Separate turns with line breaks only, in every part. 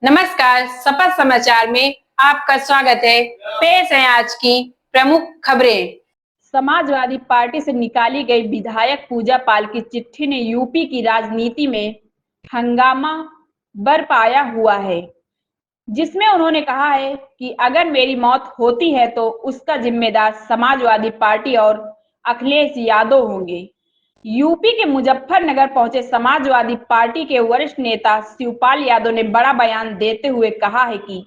नमस्कार, सपा समाचार में आपका स्वागत है। पेश है आज की प्रमुख खबरें।
समाजवादी पार्टी से निकाली गई विधायक पूजा पाल की चिट्ठी ने यूपी की राजनीति में हंगामा बरपाया हुआ है, जिसमें उन्होंने कहा है कि अगर मेरी मौत होती है तो उसका जिम्मेदार समाजवादी पार्टी और अखिलेश यादव होंगे। यूपी के मुजफ्फरनगर पहुंचे समाजवादी पार्टी के वरिष्ठ नेता शिवपाल यादव ने बड़ा बयान देते हुए कहा है कि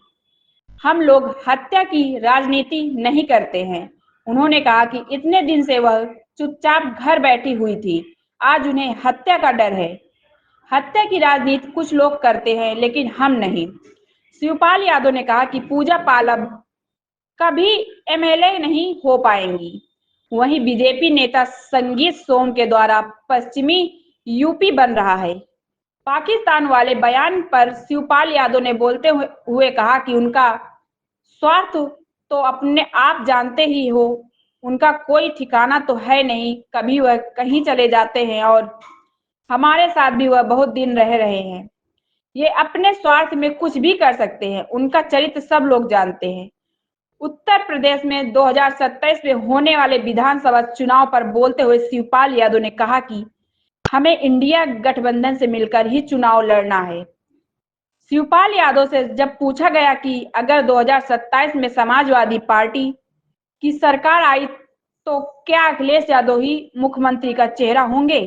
हम लोग हत्या की राजनीति नहीं करते हैं। उन्होंने कहा कि इतने दिन से वह चुपचाप घर बैठी हुई थी, आज उन्हें हत्या का डर है। हत्या की राजनीति कुछ लोग करते हैं, लेकिन हम नहीं। शिवपाल यादव ने कहा कि पूजा पाल अब कभी एमएलए नहीं हो पाएंगी। वहीं बीजेपी नेता संगीत सोम के द्वारा पश्चिमी यूपी बन रहा है। पाकिस्तान वाले बयान पर शिवपाल यादव ने बोलते हुए कहा कि उनका स्वार्थ तो अपने आप जानते ही हो, उनका कोई ठिकाना तो है नहीं, कभी वह कहीं चले जाते हैं और हमारे साथ भी वह बहुत दिन रह रहे हैं। ये अपने स्वार्थ में कुछ भी कर सकते हैं, उनका चरित्र सब लोग जानते हैं। उत्तर प्रदेश में 2027 में होने वाले विधानसभा चुनाव पर बोलते हुए शिवपाल यादव ने कहा कि हमें इंडिया गठबंधन से मिलकर ही चुनाव लड़ना है। शिवपाल यादव से जब पूछा गया कि अगर 2027 में समाजवादी पार्टी की सरकार आई तो क्या अखिलेश यादव ही मुख्यमंत्री का चेहरा होंगे,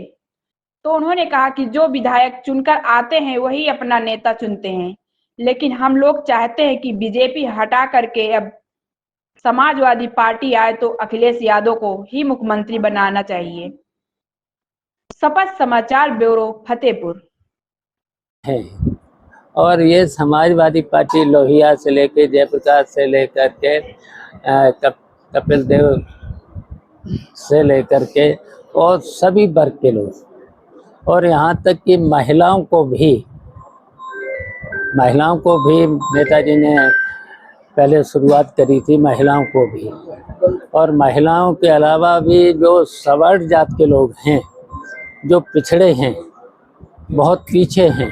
तो उन्होंने कहा कि जो विधायक चुनकर आते हैं वही अपना नेता चुनते हैं, लेकिन हम लोग चाहते हैं कि बीजेपी हटा करके अब समाजवादी पार्टी आए तो अखिलेश यादव को ही मुख्यमंत्री बनाना चाहिए। सपा समाचार ब्यूरो फतेहपुर
है। और ये समाजवादी पार्टी लोहिया से लेकर जयप्रकाश से लेकर के कपिल देव से लेकर के और सभी वर्ग के लोग, और यहाँ तक कि महिलाओं को भी नेताजी ने पहले शुरुआत करी थी, महिलाओं को भी। और महिलाओं के अलावा भी जो सवर्ण जात के लोग हैं, जो पिछड़े हैं, बहुत पीछे हैं,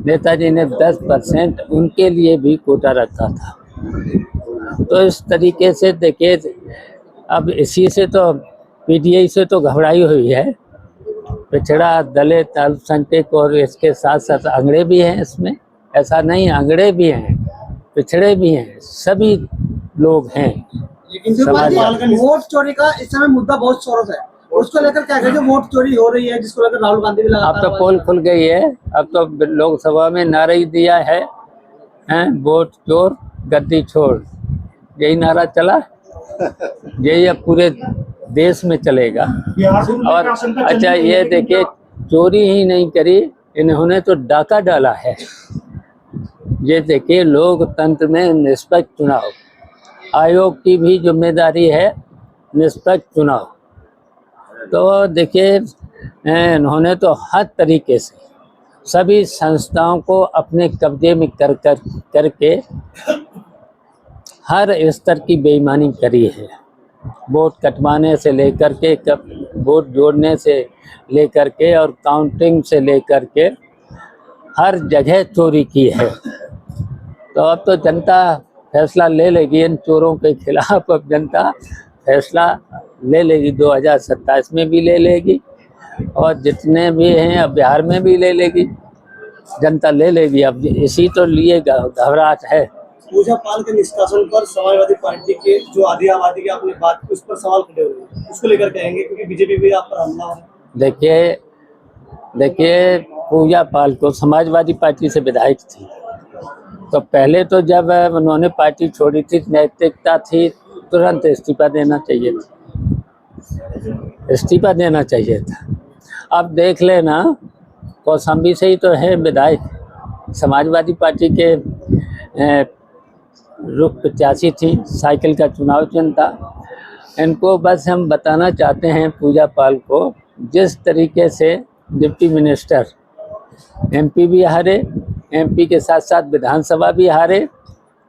नेताजी ने 10% उनके लिए भी कोटा रखा था। तो इस तरीके से देखिए, अब इसी से तो पीडीआई से तो घबराई हुई है। पिछड़ा, दलित, अल्पसंख्यक और इसके साथ साथ अंगड़े भी हैं इसमें, ऐसा नहीं, अंगड़े भी हैं, पिछड़े भी हैं, सभी लोग हैं।
लेकिन जो वोट चोरी का इस समय मुद्दा बहुत चौरस है, उसको लेकर क्या कहें? जो वोट चोरी हो रही है, जिसको लेकर राहुल गांधी भी लगातार,
अब तो पोल खुल गई है। अब तो लोकसभा में नारा ही दिया है, वोट चोर गद्दी छोड़, यही नारा चला, यही अब पूरे देश में चलेगा। और अच्छा, ये देखिए, चोरी ही नहीं करी, इन्होंने तो डाका डाला है। ये देखिए, लोकतंत्र में निष्पक्ष चुनाव, आयोग की भी जिम्मेदारी है निष्पक्ष चुनाव। तो देखिए, इन्होंने तो हर तरीके से सभी संस्थाओं को अपने कब्जे में करके हर स्तर की बेईमानी करी है। वोट कटवाने से लेकर के, वोट जोड़ने से लेकर के और काउंटिंग से लेकर के हर जगह चोरी की है। तो अब तो जनता फैसला ले लेगी इन चोरों के खिलाफ। अब जनता फैसला ले लेगी, 2027 में भी ले लेगी, और जितने भी हैं अब बिहार में भी ले लेगी, जनता ले लेगी। अब इसी तो लिए घबराहट है।
पूजा पाल के निष्कासन पर समाजवादी पार्टी के जो आधी आबादी की आपने बात की, उस पर सवाल खड़े हो रहे हैं, उसको लेकर कहेंगे, क्योंकि बीजेपी भी आप पर हमला हो।
देखिए, पूजा पाल को समाजवादी पार्टी से विधायक थी, तो पहले तो जब उन्होंने पार्टी छोड़ी थी, नैतिकता थी, तुरंत इस्तीफा देना चाहिए था। अब देख लेना, कौशाम्बी से ही तो है विधायक, समाजवादी पार्टी के रुख प्रत्याशी थी, साइकिल का चुनाव चिन्ह था। इनको बस हम बताना चाहते हैं, पूजा पाल को, जिस तरीके से डिप्टी मिनिस्टर एमपी भी हारे, एमपी के साथ साथ विधानसभा भी हारे,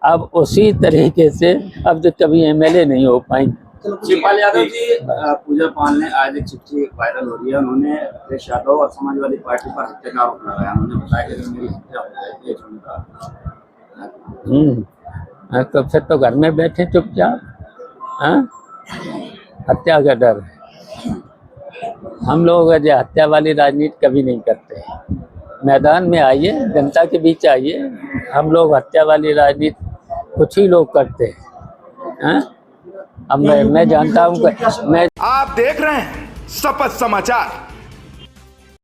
अब उसी तरीके से अब तो कभी एमएलए नहीं हो पाएंगे।
शिवपाल यादव जी, पूजा पाल ने आज एक चिट्ठी वायरल हो रही है। उन्होंने अखिलेश यादव और समाजवादी पार्टी पर हत्या का आरोप लगाया। उन्होंने बताया कि अगर मेरी हत्या हो जाएगी तो उनका
तो फिर तो घर में बैठे चुपचाप। हाँ, हत्या का डर है। हम लोग अजय हत्या वाली राजनीति कभी नहीं करते। मैदान में आइए, जनता के बीच आइए। हम लोग हत्या वाली राजनीति कुछ ही लोग करते हैं। हाँ? अब मैं जानता हूँ, मैं
आप देख रहे हैं शपथ समाचार।